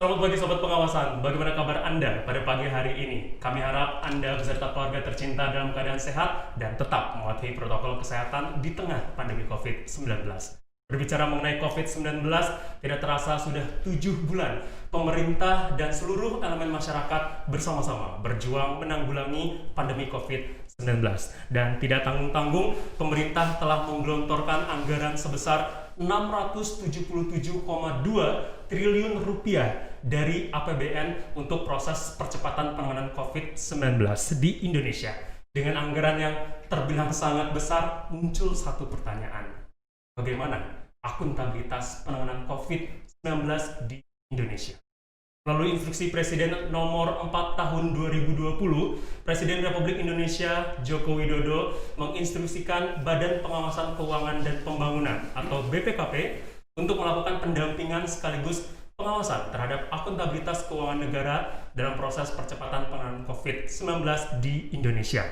Selamat pagi Sobat Pengawasan, bagaimana kabar Anda pada pagi hari ini? Kami harap Anda beserta keluarga tercinta dalam keadaan sehat dan tetap mematuhi protokol kesehatan di tengah pandemi COVID-19. Berbicara mengenai COVID-19, tidak terasa sudah 7 bulan pemerintah dan seluruh elemen masyarakat bersama-sama berjuang menanggulangi pandemi COVID-19. Dan tidak tanggung-tanggung, pemerintah telah menggelontorkan anggaran sebesar 677,2 triliun rupiah dari APBN untuk proses percepatan penanganan COVID-19 di Indonesia. Dengan anggaran yang terbilang sangat besar, muncul satu pertanyaan. Bagaimana akuntabilitas penanganan COVID-19 di Indonesia? Melalui instruksi Presiden nomor 4 tahun 2020, Presiden Republik Indonesia Joko Widodo menginstruksikan Badan Pengawasan Keuangan dan Pembangunan atau BPKP untuk melakukan pendampingan sekaligus pengawasan terhadap akuntabilitas keuangan negara dalam proses percepatan penanganan COVID-19 di Indonesia.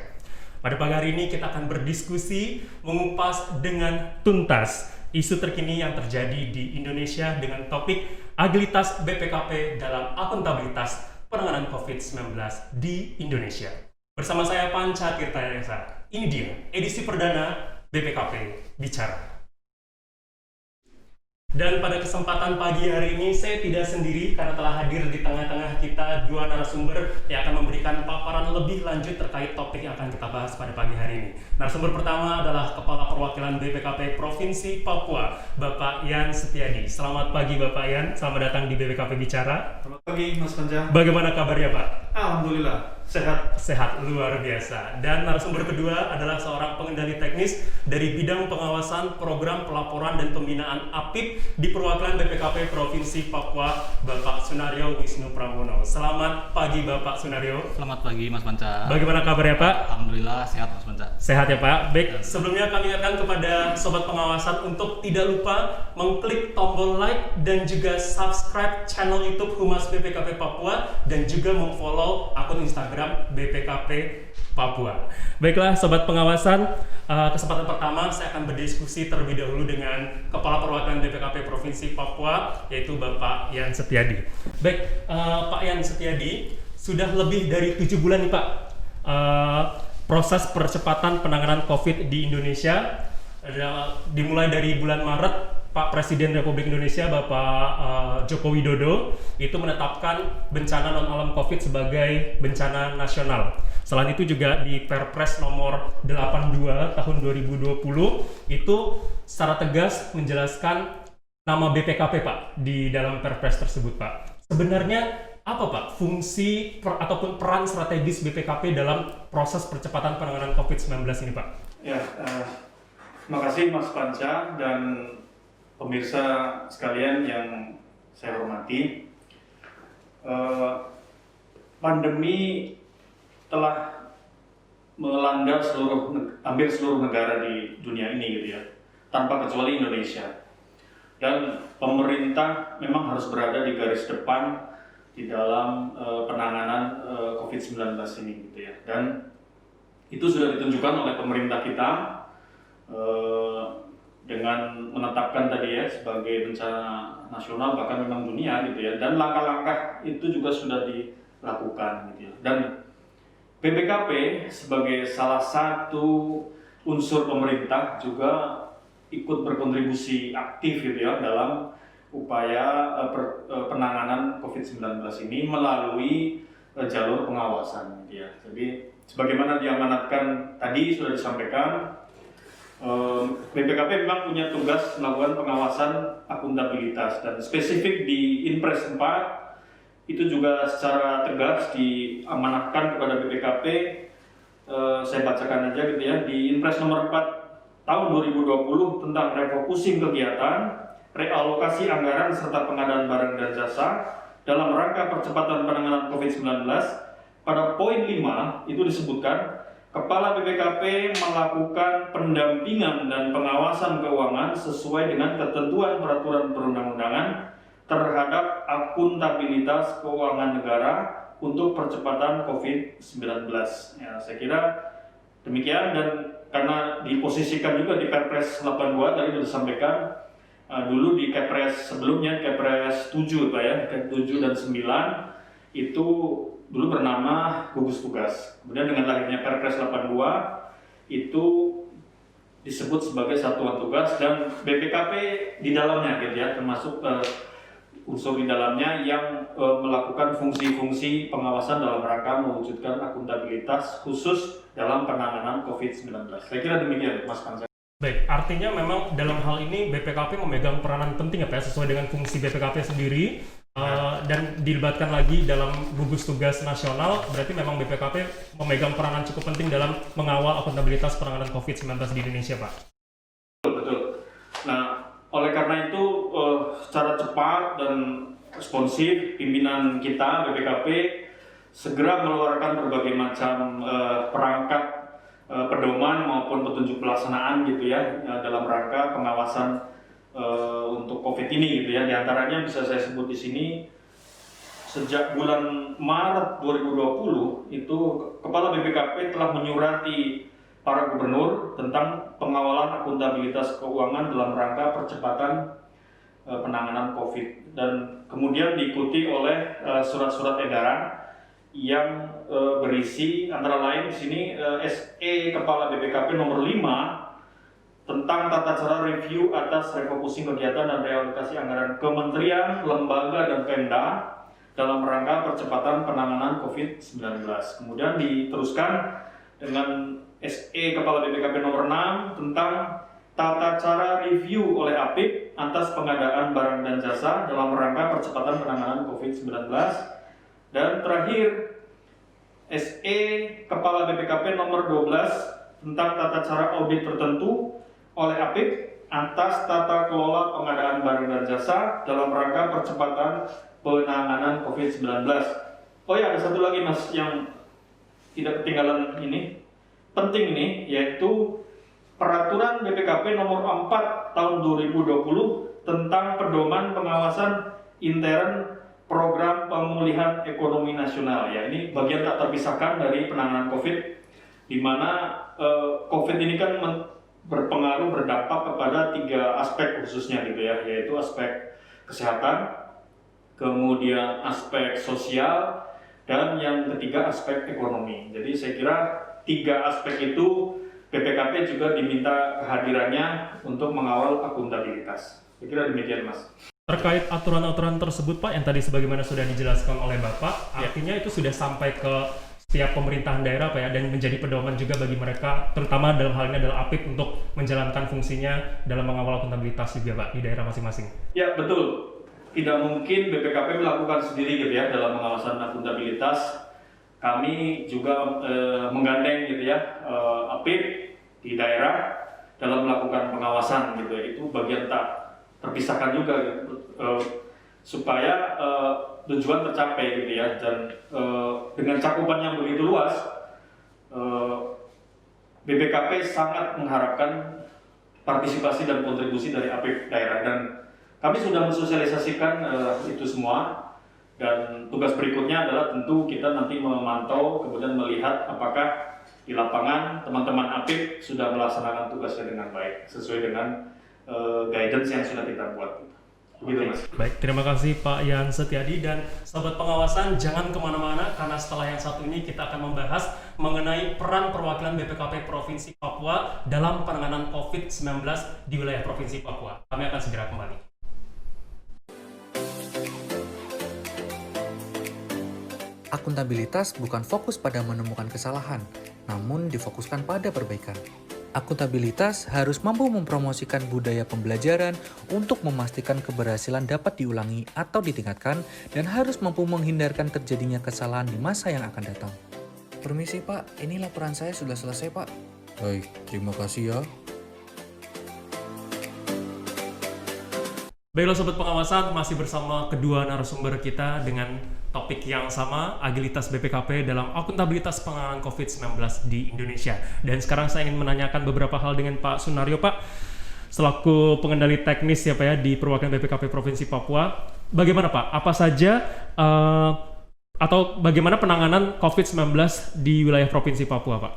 Pada pagi hari ini kita akan berdiskusi mengupas dengan tuntas isu terkini yang terjadi di Indonesia dengan topik agilitas BPKP dalam akuntabilitas penanganan COVID-19 di Indonesia. Bersama saya Panca Tirtayasa. Ini dia edisi perdana BPKP Bicara. Dan pada kesempatan pagi hari ini saya tidak sendiri karena telah hadir di tengah-tengah kita dua narasumber yang akan memberikan paparan lebih lanjut terkait topik yang akan kita bahas pada pagi hari ini. Narasumber pertama adalah Kepala Perwakilan BPKP Provinsi Papua, Bapak Yan Setiadi. Selamat pagi Bapak Yan, selamat datang di BPKP Bicara. Selamat pagi Mas Panca. Bagaimana kabarnya Pak? Alhamdulillah, sehat. Sehat, luar biasa. Dan narasumber kedua adalah seorang pengendali teknis dari bidang pengawasan program pelaporan dan pembinaan APIP di perwakilan BPKP Provinsi Papua, Bapak Sunaryo Wisnu Pramono. Selamat pagi Bapak Sunaryo. Selamat pagi Mas Panca. Bagaimana kabarnya Pak? Alhamdulillah sehat Mas Panca. Sehat ya Pak. Baik, sebelumnya kami ingatkan kepada Sobat Pengawasan untuk tidak lupa mengklik tombol like dan juga subscribe channel YouTube Humas BPKP Papua dan juga memfollow akun Instagram BPKP Papua. Baiklah Sobat Pengawasan, kesempatan pertama saya akan berdiskusi terlebih dahulu dengan Kepala Perwakilan BPKP Provinsi Papua, yaitu Bapak Yan Setiadi. Baik, Pak Yan Setiadi, sudah lebih dari 7 bulan nih Pak proses percepatan penanganan COVID di Indonesia. Dimulai dari bulan Maret, Pak Presiden Republik Indonesia Bapak Joko Widodo itu menetapkan bencana non-alam COVID sebagai bencana nasional. Selain itu juga di Perpres nomor 82 tahun 2020 itu secara tegas menjelaskan nama BPKP Pak di dalam Perpres tersebut Pak. Sebenarnya apa Pak fungsi ataupun peran strategis BPKP dalam proses percepatan penanganan COVID-19 ini Pak? Ya, terima kasih Mas Panca dan pemirsa sekalian yang saya hormati. Pandemi telah melanda hampir seluruh negara di dunia ini gitu ya, tanpa kecuali Indonesia. Dan pemerintah memang harus berada di garis depan di dalam penanganan COVID-19 ini gitu ya. Dan itu sudah ditunjukkan oleh pemerintah kita dengan menetapkan tadi ya sebagai bencana nasional bahkan memang dunia gitu ya. Dan langkah-langkah itu juga sudah dilakukan gitu ya. Dan BPKP sebagai salah satu unsur pemerintah juga ikut berkontribusi aktif gitu ya dalam upaya penanganan COVID-19 ini melalui jalur pengawasan gitu ya. Jadi sebagaimana diamanatkan tadi sudah disampaikan, BPKP memang punya tugas melakukan pengawasan akuntabilitas dan spesifik di Inpres 4 itu juga secara tegas diamanatkan kepada BPKP. Saya bacakan aja gitu ya, di Inpres nomor 4 tahun 2020 tentang refocusing kegiatan, realokasi anggaran serta pengadaan barang dan jasa dalam rangka percepatan penanganan COVID-19. Pada poin 5 itu disebutkan Kepala BPKP melakukan pendampingan dan pengawasan keuangan sesuai dengan ketentuan peraturan perundang-undangan terhadap akuntabilitas keuangan negara untuk percepatan COVID-19. Ya, saya kira demikian, dan karena diposisikan juga di Perpres 82 tadi sudah disampaikan, Dulu di Kepres sebelumnya, Kepres 7 Pak ya, Kepres 7 dan 9 itu dulu bernama gugus tugas. Kemudian dengan lahirnya Perpres 82 itu disebut sebagai satuan tugas dan BPKP di dalamnya gitu ya, termasuk unsur di dalamnya yang melakukan fungsi-fungsi pengawasan dalam rangka mewujudkan akuntabilitas khusus dalam penanganan COVID-19. Saya kira demikian Mas Kansa. Baik, artinya memang dalam hal ini BPKP memegang peranan penting ya Pak, sesuai dengan fungsi BPKP sendiri dan dilibatkan lagi dalam gugus tugas nasional, berarti memang BPKP memegang peranan cukup penting dalam mengawal akuntabilitas penanganan COVID-19 di Indonesia Pak. Betul. Nah, oleh karena itu secara cepat dan responsif pimpinan kita BPKP segera mengeluarkan berbagai macam perangkat pedoman maupun petunjuk pelaksanaan gitu ya dalam rangka pengawasan untuk COVID ini gitu ya. Di antaranya bisa saya sebut di sini sejak bulan Maret 2020 itu Kepala BPKP telah menyurati para gubernur tentang pengawalan akuntabilitas keuangan dalam rangka percepatan penanganan COVID dan kemudian diikuti oleh surat-surat edaran yang berisi antara lain di sini SE Kepala BPKP nomor 5 tentang tata cara review atas refocusing kegiatan dan realokasi anggaran kementerian, lembaga, dan Pemda dalam rangka percepatan penanganan COVID-19. Kemudian diteruskan dengan SE Kepala BPKP nomor 6 tentang tata cara review oleh APIK atas pengadaan barang dan jasa dalam rangka percepatan penanganan COVID-19. Dan terakhir SE Kepala BPKP nomor 12 tentang tata cara audit tertentu oleh APIK atas tata kelola pengadaan barang dan jasa dalam rangka percepatan penanganan COVID-19. Oh ya, ada satu lagi Mas yang tidak ketinggalan ini, penting ini, yaitu Peraturan BPKP nomor 4 tahun 2020 tentang pedoman pengawasan intern program pemulihan ekonomi nasional. Ya, ini bagian tak terpisahkan dari penanganan COVID, di mana COVID ini kan berpengaruh berdampak kepada 3 aspek khususnya gitu ya, yaitu aspek kesehatan, kemudian aspek sosial, dan yang ketiga aspek ekonomi. Jadi saya kira 3 aspek itu BPKP juga diminta kehadirannya untuk mengawal akuntabilitas. Saya kira demikian Mas. Terkait aturan-aturan tersebut Pak, yang tadi sebagaimana sudah dijelaskan oleh Bapak, artinya itu sudah sampai ke setiap pemerintahan daerah Pak ya, dan menjadi pedoman juga bagi mereka, terutama dalam hal ini adalah APIK untuk menjalankan fungsinya dalam mengawal akuntabilitas juga Pak di daerah masing-masing. Ya betul, tidak mungkin BPKP melakukan sendiri gitu ya dalam pengawasan akuntabilitas. Kami juga menggandeng gitu ya APIK di daerah dalam melakukan pengawasan gitu. Itu bagian tak terpisahkan juga gitu, supaya tujuan tercapai gitu ya, dan dengan cakupan yang begitu luas BPKP sangat mengharapkan partisipasi dan kontribusi dari APIK daerah, dan kami sudah mensosialisasikan itu semua, dan tugas berikutnya adalah tentu kita nanti memantau kemudian melihat apakah di lapangan teman-teman APIK sudah melaksanakan tugasnya dengan baik sesuai dengan guidance yang sudah kita buat. Begitu Mas. Baik, terima kasih Pak Yan Setiadi, dan sahabat pengawasan jangan kemana-mana karena setelah yang satu ini kita akan membahas mengenai peran perwakilan BPKP Provinsi Papua dalam penanganan COVID-19 di wilayah Provinsi Papua. Kami akan segera kembali. Akuntabilitas bukan fokus pada menemukan kesalahan, namun difokuskan pada perbaikan. Akuntabilitas harus mampu mempromosikan budaya pembelajaran untuk memastikan keberhasilan dapat diulangi atau ditingkatkan, dan harus mampu menghindarkan terjadinya kesalahan di masa yang akan datang. Permisi Pak, ini laporan saya sudah selesai Pak. Baik, terima kasih ya. Baiklah sobat pengawasan, masih bersama kedua narasumber kita dengan topik yang sama, agilitas BPKP dalam akuntabilitas penanganan COVID-19 di Indonesia. Dan sekarang saya ingin menanyakan beberapa hal dengan Pak Sunaryo Pak, selaku pengendali teknis ya Pak ya di perwakilan BPKP Provinsi Papua. Bagaimana Pak? Apa saja atau bagaimana penanganan COVID-19 di wilayah Provinsi Papua Pak?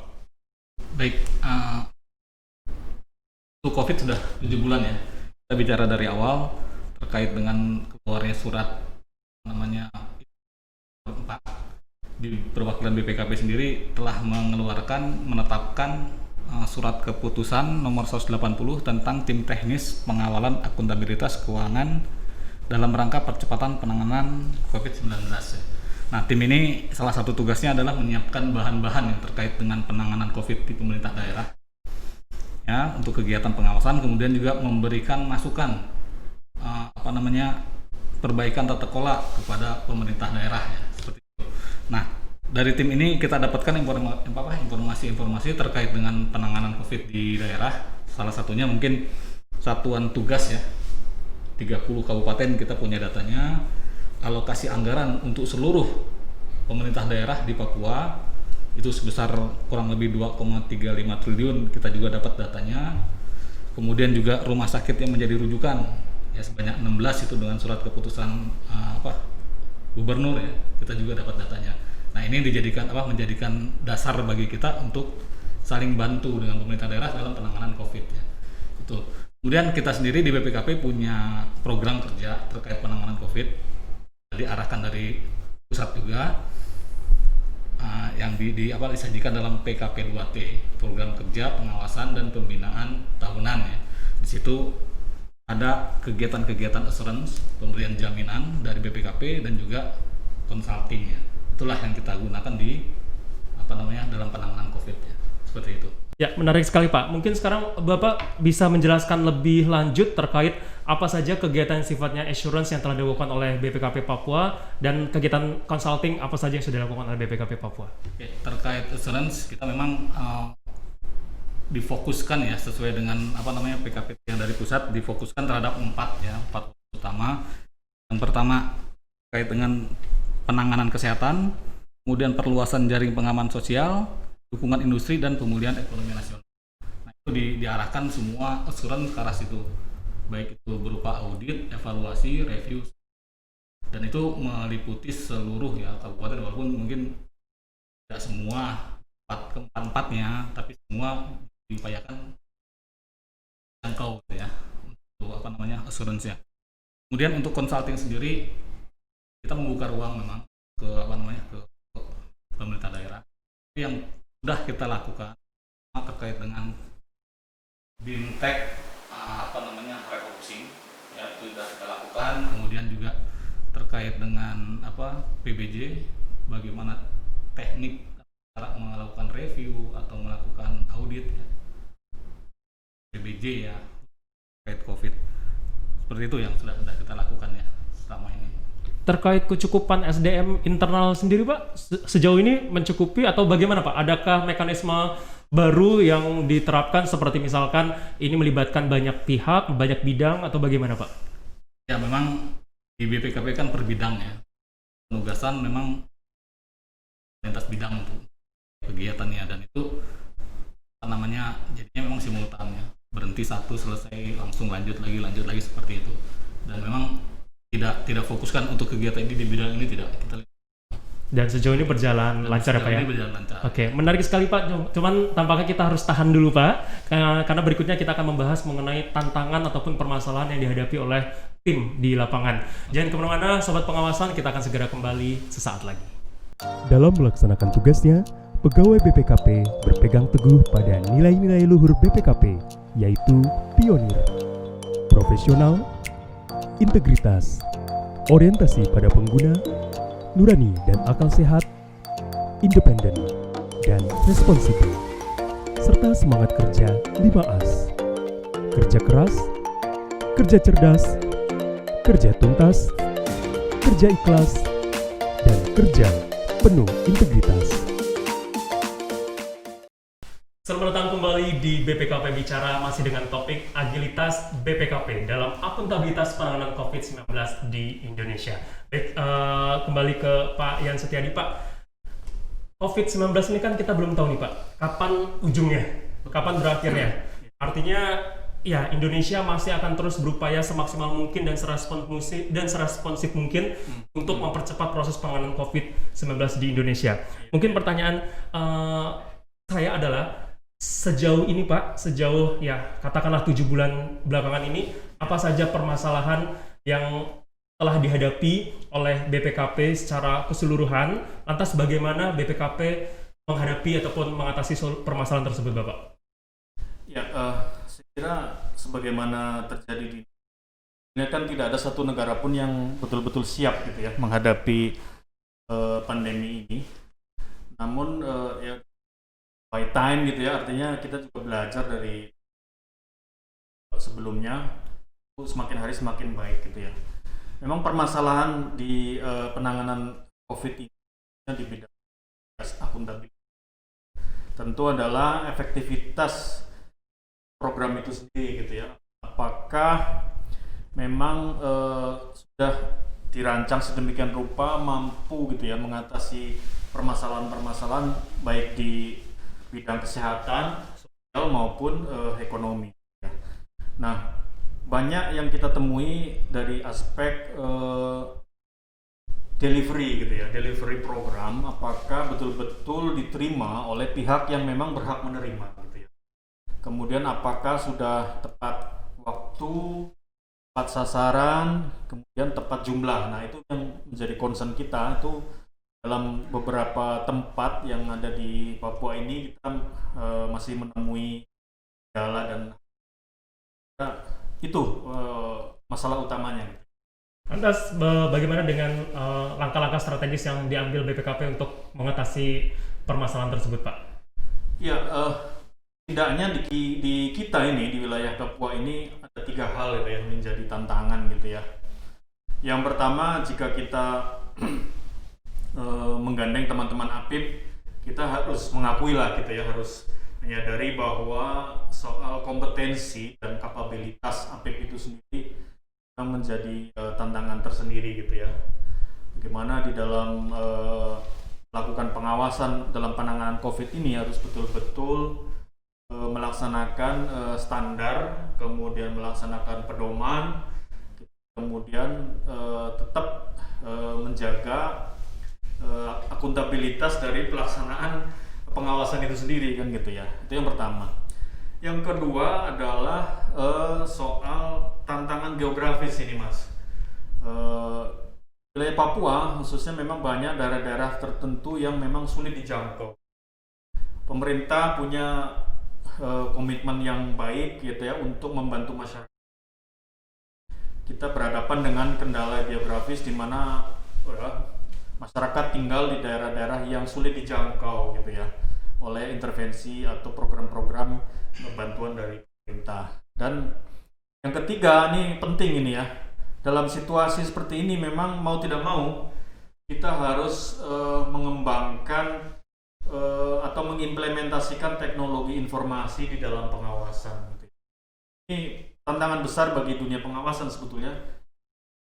Baik, untuk COVID sudah 7 bulan ya. Kita bicara dari awal terkait dengan keluarnya surat namanya 4 di perwakilan BPKP sendiri telah menetapkan surat keputusan nomor 180 tentang tim teknis pengawalan akuntabilitas keuangan dalam rangka percepatan penanganan COVID-19. Nah, tim ini salah satu tugasnya adalah menyiapkan bahan-bahan yang terkait dengan penanganan COVID di pemerintah daerah. Ya, untuk kegiatan pengawasan, kemudian juga memberikan masukan perbaikan tata kelola kepada pemerintah daerah ya, seperti itu. Nah, dari tim ini kita dapatkan informasi-informasi terkait dengan penanganan COVID di daerah. Salah satunya mungkin satuan tugas ya. 30 kabupaten kita punya datanya. Alokasi anggaran untuk seluruh pemerintah daerah di Papua itu sebesar kurang lebih 2,35 triliun, kita juga dapat datanya. Kemudian juga rumah sakit yang menjadi rujukan ya sebanyak 16 itu dengan surat keputusan gubernur ya, kita juga dapat datanya. Nah, ini menjadikan dasar bagi kita untuk saling bantu dengan pemerintah daerah dalam penanganan COVID ya. Itu. Kemudian kita sendiri di BPKP punya program kerja terkait penanganan COVID, diarahkan dari pusat juga, yang disajikan dalam PKP 2T, program kerja pengawasan dan pembinaan tahunan ya. Di situ ada kegiatan-kegiatan assurance, pemberian jaminan dari BPKP dan juga consulting ya. Itulah yang kita gunakan di dalam penanganan COVID ya. Seperti itu. Ya, menarik sekali Pak. Mungkin sekarang Bapak bisa menjelaskan lebih lanjut terkait apa saja kegiatan sifatnya assurance yang telah dilakukan oleh BPKP Papua dan kegiatan consulting apa saja yang sudah dilakukan oleh BPKP Papua. Oke, terkait assurance kita memang difokuskan ya sesuai dengan PKP yang dari pusat, difokuskan terhadap 4 utama. Yang pertama terkait dengan penanganan kesehatan, kemudian perluasan jaring pengaman sosial, dukungan industri dan pemulihan ekonomi nasional. Nah, itu diarahkan semua assurance ke arah situ, baik itu berupa audit, evaluasi, review, dan itu meliputi seluruh ya kabupaten, walaupun mungkin tidak semua keempat-empatnya, tapi semua diupayakan jangkau ya untuk assurance ya. Kemudian untuk consulting sendiri kita membuka ruang memang ke ke pemerintah daerah. Yang sudah kita lakukan terkait dengan BIMTEK refocusing ya, itu sudah kita lakukan. Kemudian juga terkait dengan PBJ, bagaimana teknik cara melakukan review atau melakukan audit ya. PBJ ya terkait COVID, seperti itu yang sudah kita lakukan ya selama ini. Terkait kecukupan SDM internal sendiri Pak, sejauh ini mencukupi atau bagaimana Pak? Adakah mekanisme baru yang diterapkan seperti misalkan ini melibatkan banyak pihak, banyak bidang atau bagaimana Pak? Ya memang di BPKP kan per bidang ya. Penugasan memang lintas bidang untuk kegiatannya, dan itu jadinya memang simultan ya. Berhenti satu selesai langsung lanjut lagi seperti itu. Dan memang tidak fokuskan untuk kegiatan ini di bidang ini, tidak kita lihat. Dan sejauh ini berjalan lancar ya Pak ya? Berjalan lancar. Oke, menarik sekali Pak. Cuman tampaknya kita harus tahan dulu Pak, karena berikutnya kita akan membahas mengenai tantangan ataupun permasalahan yang dihadapi oleh tim di lapangan. Jangan kemana-mana Sobat Pengawasan, kita akan segera kembali sesaat lagi. Dalam melaksanakan tugasnya, pegawai BPKP berpegang teguh pada nilai-nilai luhur BPKP, yaitu pionir, profesional, integritas, orientasi pada pengguna, nurani dan akal sehat, independen, dan responsibel, serta semangat kerja 5As. Kerja keras, kerja cerdas, kerja tuntas, kerja ikhlas, dan kerja penuh integritas. Selamat datang kembali di BPKP Bicara, masih dengan topik agilitas BPKP dalam akuntabilitas penanganan COVID-19 di Indonesia. Baik, kembali ke Pak Yan Setiadi. Pak, COVID-19 ini kan kita belum tahu nih Pak, kapan ujungnya, kapan berakhirnya. Artinya ya Indonesia masih akan terus berupaya semaksimal mungkin dan seresponsif mungkin untuk mempercepat proses penanganan COVID-19 di Indonesia. Mungkin pertanyaan saya adalah, Sejauh ini Pak, sejauh ya katakanlah 7 bulan belakangan ini, apa saja permasalahan yang telah dihadapi oleh BPKP secara keseluruhan, lantas bagaimana BPKP menghadapi ataupun mengatasi permasalahan tersebut Bapak? Ya, saya kira sebagaimana terjadi di ini kan tidak ada satu negara pun yang betul-betul siap gitu ya menghadapi pandemi ini. Namun ya by time gitu ya, artinya kita juga belajar dari sebelumnya, itu semakin hari semakin baik gitu ya. Memang permasalahan di penanganan COVID ini di bidang akuntabilitas tentu adalah efektivitas program itu sendiri gitu ya. Apakah memang sudah dirancang sedemikian rupa mampu gitu ya mengatasi permasalahan-permasalahan baik di bidang kesehatan, sosial maupun ekonomi. Nah, banyak yang kita temui dari aspek delivery gitu ya, delivery program, apakah betul-betul diterima oleh pihak yang memang berhak menerima gitu ya. Kemudian apakah sudah tepat waktu, tepat sasaran, kemudian tepat jumlah. Nah, itu yang menjadi concern kita. Itu dalam beberapa tempat yang ada di Papua ini kita masih menemui kendala dan itu masalah utamanya. Lantas bagaimana dengan langkah-langkah strategis yang diambil BPKP untuk mengatasi permasalahan tersebut Pak? Ya, tidaknya di kita ini, di wilayah Papua ini ada 3 hal gitu yang menjadi tantangan gitu ya. Yang pertama, jika kita menggandeng teman-teman APIP, kita harus mengakui lah gitu ya, harus menyadari bahwa soal kompetensi dan kapabilitas APIP itu sendiri menjadi tantangan tersendiri gitu ya. Bagaimana di dalam melakukan pengawasan dalam penanganan COVID ini harus betul-betul melaksanakan standar, kemudian melaksanakan pedoman, kemudian tetap menjaga akuntabilitas dari pelaksanaan pengawasan itu sendiri kan gitu ya. Itu yang pertama. Yang kedua adalah soal tantangan geografis ini Mas. Wilayah Papua khususnya memang banyak daerah-daerah tertentu yang memang sulit dijangkau. Pemerintah punya komitmen yang baik gitu ya untuk membantu masyarakat. Kita berhadapan dengan kendala geografis di mana masyarakat tinggal di daerah-daerah yang sulit dijangkau gitu ya oleh intervensi atau program-program bantuan dari pemerintah. Dan yang ketiga ini penting ini ya, dalam situasi seperti ini memang mau tidak mau kita harus mengembangkan atau mengimplementasikan teknologi informasi di dalam pengawasan. Ini tantangan besar bagi dunia pengawasan sebetulnya,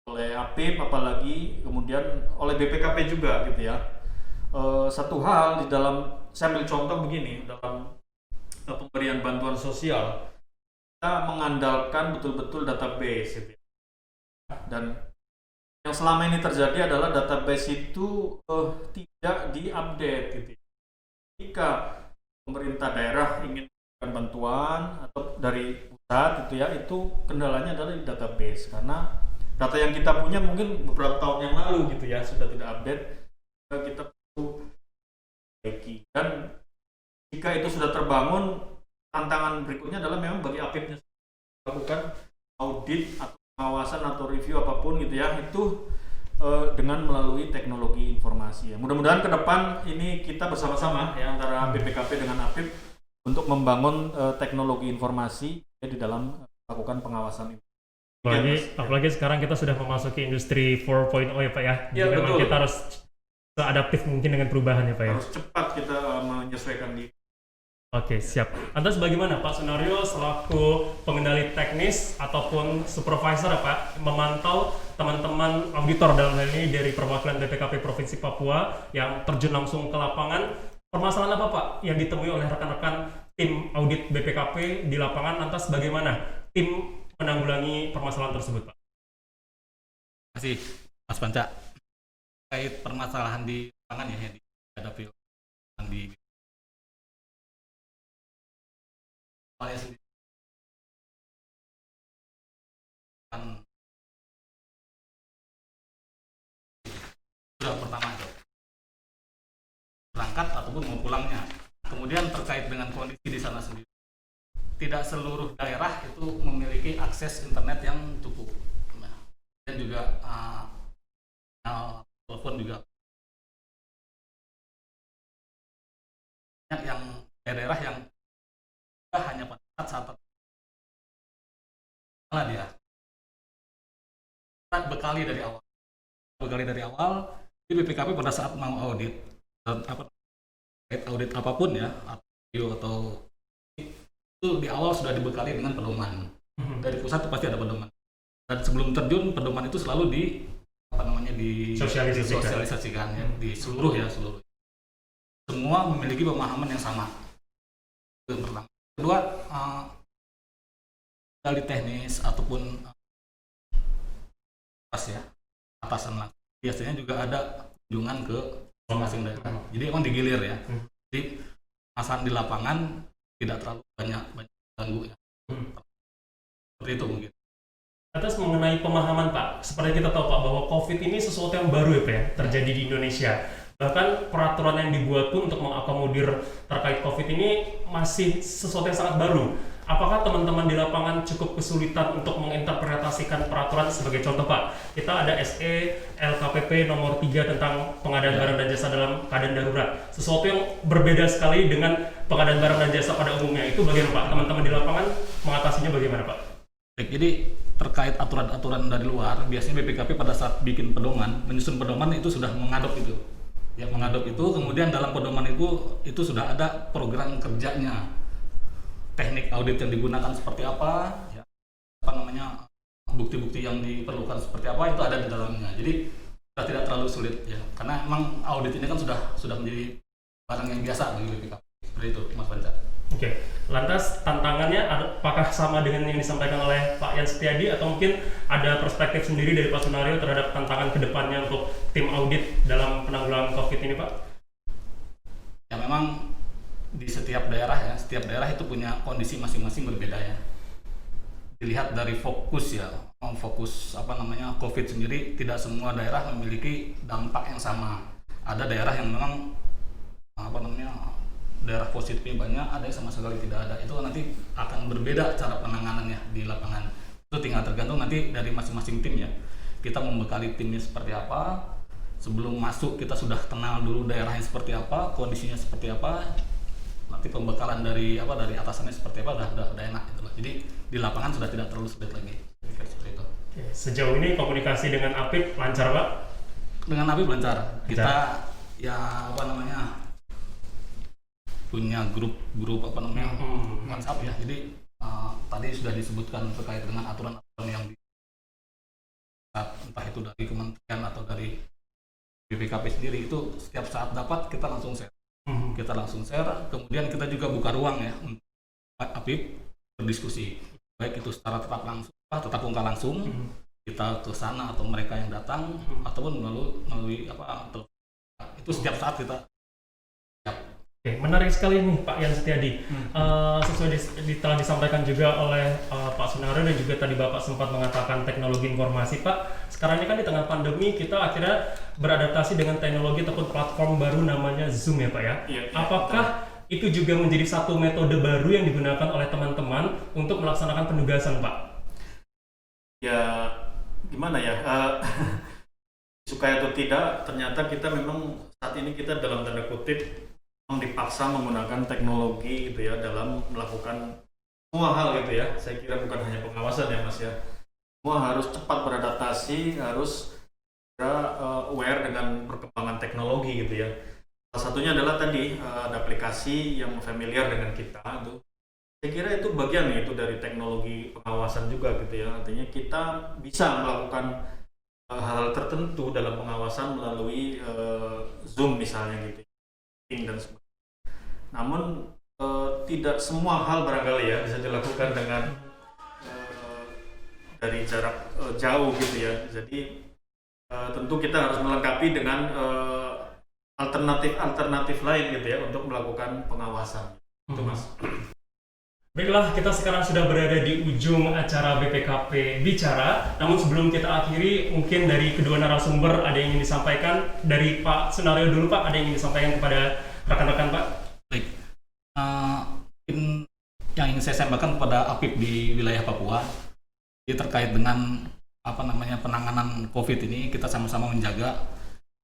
oleh APIP apalagi, kemudian oleh BPKP juga gitu ya. Satu hal di dalam, saya ambil contoh begini, dalam pemberian bantuan sosial kita mengandalkan betul-betul database gitu ya. Dan yang selama ini terjadi adalah database itu tidak diupdate gitu ya. Jika pemerintah daerah ingin memberikan bantuan atau dari pusat gitu ya, itu kendalanya adalah di database karena data yang kita punya mungkin beberapa tahun yang lalu gitu ya sudah tidak update. Kita perlu perbaiki, dan jika itu sudah terbangun, tantangan berikutnya adalah memang bagi APIP-nya melakukan audit atau pengawasan atau review apapun gitu ya, itu dengan melalui teknologi informasi ya. Mudah-mudahan ke depan ini kita bersama-sama ya antara BPKP dengan APIP untuk membangun teknologi informasi ya, di dalam melakukan pengawasan itu. Apalagi sekarang kita sudah memasuki industri 4.0 ya Pak ya. Jadi memang kita harus seadaptif mungkin dengan perubahan ya Pak ya. Harus cepat kita menyesuaikan diri. Oke, siap. Lantas bagaimana Pak Sunario selaku pengendali teknis ataupun supervisor ya Pak memantau teman-teman auditor dalam hal ini dari perwakilan BPKP Provinsi Papua yang terjun langsung ke lapangan, permasalahan apa Pak yang ditemui oleh rekan-rekan tim audit BPKP di lapangan, lantas bagaimana tim menanggulangi permasalahan tersebut Pak? Terima kasih Mas Panca. Terkait permasalahan di lapangan ya yang dihadapi di awalnya sendiri kan sudah pertama itu berangkat ataupun mau pulangnya. Kemudian terkait dengan kondisi di sana sendiri, tidak seluruh daerah itu memiliki akses internet yang cukup. Nah, dan juga telepon juga banyak yang daerah yang hanya pada saat dia bekali dari awal di BPKP pada saat mau audit audit apapun ya, atau itu di awal sudah dibekali dengan pedoman. Dari pusat itu pasti ada pedoman, dan sebelum terjun pedoman itu selalu disosialisasikan ya, di seluruh semua memiliki pemahaman yang sama. Itu yang pertama. Kedua, dari teknis ataupun atasan langsung biasanya juga ada kunjungan ke masing-masing daerah. Jadi emang digilir ya. Jadi masalah di lapangan tidak terlalu banyak ganggu ya. Seperti itu mungkin. Atas mengenai pemahaman Pak, seperti kita tahu Pak bahwa COVID ini sesuatu yang baru ya Pak ya, terjadi di Indonesia. Bahkan peraturan yang dibuat pun untuk mengakomodir terkait COVID ini masih sesuatu yang sangat baru. Apakah teman-teman di lapangan cukup kesulitan untuk menginterpretasikan peraturan? Sebagai contoh Pak, kita ada SE LKPP nomor 3 tentang pengadaan barang dan jasa dalam keadaan darurat. Sesuatu yang berbeda sekali dengan pengadaan barang dan jasa pada umumnya. Itu bagaimana Pak? Teman-teman di lapangan mengatasinya bagaimana Pak? Baik, jadi terkait aturan-aturan dari luar, biasanya BPKP pada saat bikin pedoman, menyusun pedoman itu sudah mengadop itu. Ya, mengadop itu, kemudian dalam pedoman itu sudah ada program kerjanya. Teknik audit yang digunakan seperti apa, ya, bukti-bukti yang diperlukan seperti apa, itu ada di dalamnya. Jadi sudah tidak terlalu sulit ya, karena memang audit ini kan sudah menjadi barang yang biasa bagi BPKP. Seperti itu, Mas Panca. Oke, lantas tantangannya apakah sama dengan yang disampaikan oleh Pak Yan Setiadi atau mungkin ada perspektif sendiri dari Pak Sunario terhadap tantangan kedepannya untuk tim audit dalam penanggulangan COVID ini Pak? Ya memang di setiap daerah itu punya kondisi masing-masing berbeda ya. Dilihat dari fokus COVID sendiri, tidak semua daerah memiliki dampak yang sama. Ada daerah yang memang daerah positifnya banyak, ada yang sama sekali tidak ada. Itu nanti akan berbeda cara penanganannya di lapangan. Itu tinggal tergantung nanti dari masing-masing tim ya. Kita membekali timnya seperti apa. Sebelum masuk kita sudah kenal dulu daerahnya seperti apa, kondisinya seperti apa. Nanti pembekalan dari atasannya seperti apa udah enak gitu loh. Jadi di lapangan sudah tidak terlalu sulit lagi. Seperti itu. Sejauh ini komunikasi dengan APIP lancar Pak? Dengan APIP lancar. Kita punya grup WhatsApp ya. Jadi tadi sudah disebutkan terkait dengan aturan-aturan yang entah itu dari kementerian atau dari BPKP sendiri, itu setiap saat dapat kita langsung share. Kita langsung share, kemudian kita juga buka ruang ya untuk APIP berdiskusi, baik itu secara tetap muka langsung, kita ke sana atau mereka yang datang, ataupun melalui itu setiap saat kita. Oke, menarik sekali nih Pak Yan Setiadi. Sesuai telah disampaikan juga oleh Pak Sunario dan juga tadi Bapak sempat mengatakan teknologi informasi Pak. Sekarang ini kan di tengah pandemi kita akhirnya beradaptasi dengan teknologi ataupun platform baru namanya Zoom ya Pak ya. Apakah itu juga menjadi satu metode baru yang digunakan oleh teman-teman untuk melaksanakan penugasan Pak? Ya gimana ya, suka atau tidak, ternyata kita memang saat ini kita dalam tanda kutip dipaksa menggunakan teknologi gitu ya dalam melakukan semua hal gitu ya. Saya kira bukan hanya pengawasan ya Mas ya, semua harus cepat beradaptasi, harus aware dengan perkembangan teknologi gitu ya. Salah satunya adalah tadi ada aplikasi yang familiar dengan kita itu. Saya kira itu bagian itu dari teknologi pengawasan juga gitu ya. Artinya kita bisa melakukan hal tertentu dalam pengawasan melalui Zoom misalnya gitu dan sebagainya. Namun tidak semua hal barangkali ya bisa dilakukan dengan dari jarak jauh gitu ya. Jadi tentu kita harus melengkapi dengan alternatif lain gitu ya untuk melakukan pengawasan. Itu Mas. Baiklah, kita sekarang sudah berada di ujung acara BPKP Bicara. Namun sebelum kita akhiri, mungkin dari kedua narasumber ada yang ingin disampaikan. Dari Pak Sunario dulu, Pak, ada yang ingin disampaikan kepada rekan-rekan, Pak? Baik. Mungkin yang ingin saya sampaikan kepada APIP di wilayah Papua, ini terkait dengan penanganan COVID ini, kita sama-sama menjaga,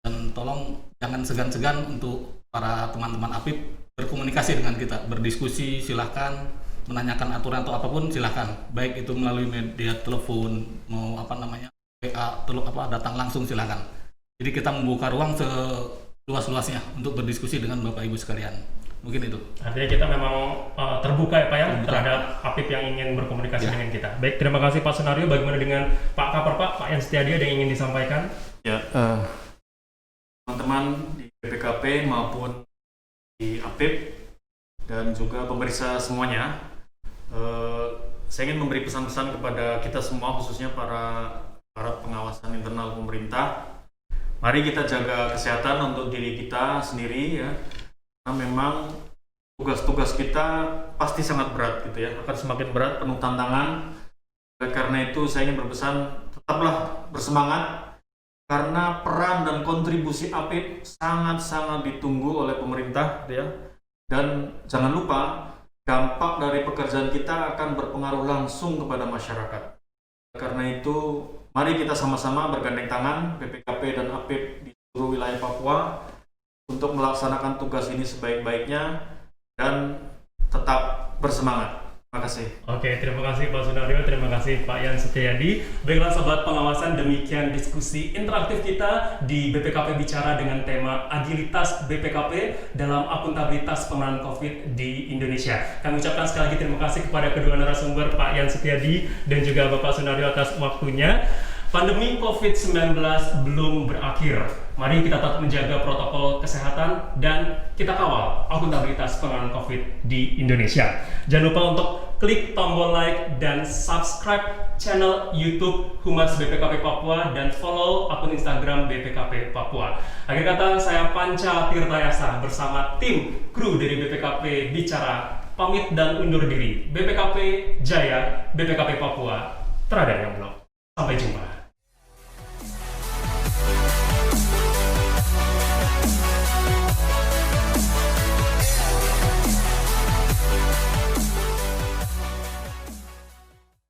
dan tolong jangan segan-segan untuk para teman-teman APIP berkomunikasi dengan kita, berdiskusi, silahkan menanyakan aturan atau apapun silahkan, baik itu melalui media telepon, mau WA, datang langsung silahkan. Jadi kita membuka ruang seluas-luasnya untuk berdiskusi dengan Bapak Ibu sekalian. Mungkin itu. Artinya kita memang terbuka ya Pak ya, terhadap APIP yang ingin berkomunikasi dengan kita. Baik, terima kasih Pak Sunario. Bagaimana dengan Pak Kapar, Pak Yan Setiadi, ada yang ingin disampaikan? Ya, teman-teman di BPKP maupun di APIP dan juga pemeriksa semuanya, saya ingin memberi pesan-pesan kepada kita semua, khususnya para pengawasan internal pemerintah. Mari kita jaga kesehatan untuk diri kita sendiri ya, karena memang tugas-tugas kita pasti sangat berat gitu ya, akan semakin berat, penuh tantangan. Karena itu saya ingin berpesan, tetaplah bersemangat, karena peran dan kontribusi APIP sangat-sangat ditunggu oleh pemerintah ya. Dan jangan lupa, dampak dari pekerjaan kita akan berpengaruh langsung kepada masyarakat. Karena itu, mari kita sama-sama bergandeng tangan, BPKP dan APIP di seluruh wilayah Papua, untuk melaksanakan tugas ini sebaik-baiknya dan tetap bersemangat. Terima kasih. Oke, terima kasih Pak Sunario, terima kasih Pak Yan Setiadi. Baiklah sobat pengawasan, demikian diskusi interaktif kita di BPKP Bicara dengan tema Agilitas BPKP dalam akuntabilitas penanganan COVID di Indonesia. Kami ucapkan sekali lagi terima kasih kepada kedua narasumber, Pak Yan Setiadi dan juga Bapak Sunario atas waktunya. Pandemi COVID-19 belum berakhir. Mari kita tetap menjaga protokol kesehatan dan kita kawal akuntabilitas penanganan COVID di Indonesia. Jangan lupa untuk klik tombol like dan subscribe channel YouTube Humas BPKP Papua dan follow akun Instagram BPKP Papua. Akhir kata, saya Panca Tirtayasa bersama tim kru dari BPKP Bicara pamit dan undur diri. BPKP Jaya, BPKP Papua, terada yang blok. Sampai jumpa.